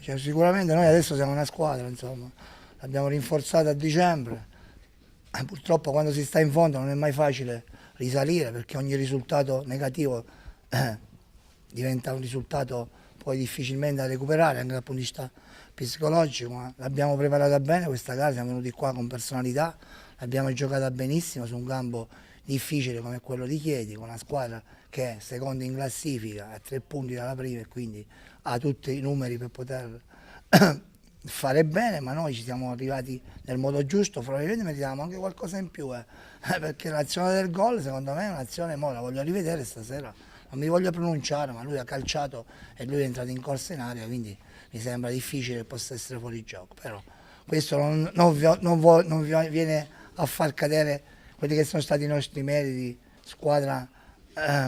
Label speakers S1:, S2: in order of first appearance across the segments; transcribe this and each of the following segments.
S1: cioè, sicuramente noi adesso siamo una squadra, insomma, l'abbiamo rinforzata a dicembre. Purtroppo quando si sta in fondo non è mai facile risalire, perché ogni risultato negativo diventa un risultato poi difficilmente da recuperare anche dal punto di vista psicologico, ma l'abbiamo preparata bene questa gara, siamo venuti qua con personalità, l'abbiamo giocata benissimo su un campo difficile come quello di Chieti, con una squadra che è seconda in classifica, a 3 punti dalla prima e quindi ha tutti i numeri per poter fare bene, ma noi ci siamo arrivati nel modo giusto, probabilmente meritavamo anche qualcosa in più, perché l'azione del gol secondo me è un'azione, mo la voglio rivedere stasera, non mi voglio pronunciare, ma lui ha calciato e lui è entrato in corsa in aria, quindi mi sembra difficile che possa essere fuori gioco, però questo non viene a far cadere quelli che sono stati i nostri meriti, squadra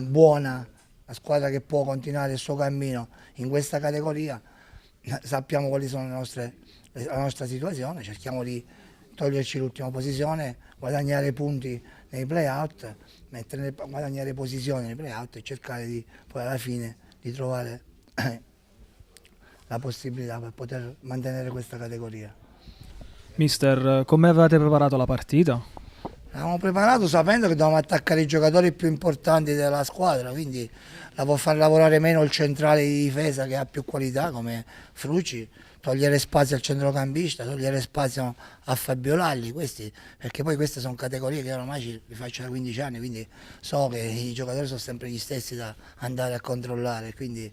S1: buona, una squadra che può continuare il suo cammino in questa categoria. Sappiamo quali sono la nostra situazione, cerchiamo di toglierci l'ultima posizione, guadagnare punti nei play-out, guadagnare posizioni nei play-out e cercare di poi alla fine di trovare la possibilità per poter mantenere questa categoria.
S2: Mister, come avevate preparato la partita?
S1: L'avevamo preparato sapendo che dovevamo attaccare i giocatori più importanti della squadra, quindi la può far lavorare meno il centrale di difesa che ha più qualità come Fruci, togliere spazio al centrocampista, togliere spazio a Fabio Lalli, perché poi queste sono categorie che ormai li faccio da 15 anni, quindi so che i giocatori sono sempre gli stessi da andare a controllare, quindi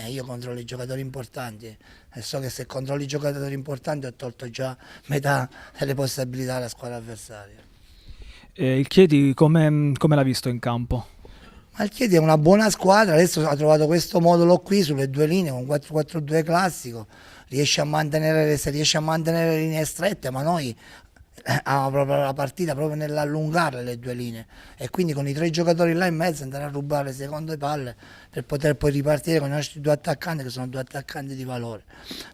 S1: io controllo i giocatori importanti e so che se controlli i giocatori importanti ho tolto già metà delle possibilità alla squadra avversaria.
S2: Il Chieti come l'ha visto in campo?
S1: Ma il Chieti è una buona squadra, adesso ha trovato questo modulo qui sulle due linee con 4-4-2 classico, riesce a mantenere le linee strette, ma noi abbiamo proprio la partita proprio nell'allungarle le due linee e quindi con i 3 giocatori là in mezzo andare a rubare le seconde palle per poter poi ripartire con i nostri 2 attaccanti che sono 2 attaccanti di valore.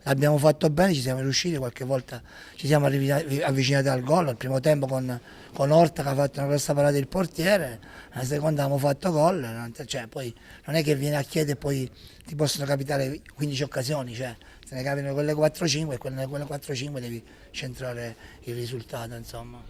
S1: L'abbiamo fatto bene, ci siamo riusciti, qualche volta ci siamo avvicinati al gol, al primo tempo con Orta che ha fatto una grossa parata il portiere, la seconda abbiamo fatto gol, cioè, poi non è che viene a chiedere e poi ti possono capitare 15 occasioni, cioè se ne capitano quelle 4-5 e quelle 4-5 devi centrare il risultato, insomma.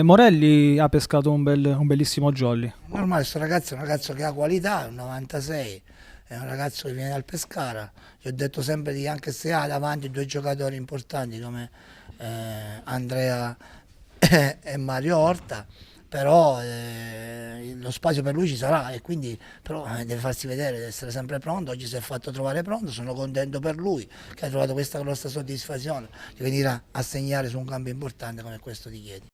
S2: Morelli ha pescato un bellissimo jolly.
S1: Normale, questo ragazzo è un ragazzo che ha qualità, è un 96, è un ragazzo che viene dal Pescara, gli ho detto sempre di, anche se ha davanti 2 giocatori importanti come Andrea e Mario Orta, però lo spazio per lui ci sarà e quindi però deve farsi vedere, deve essere sempre pronto. Oggi si è fatto trovare pronto, sono contento per lui che ha trovato questa grossa soddisfazione di venire a segnare su un campo importante come questo di Chieti.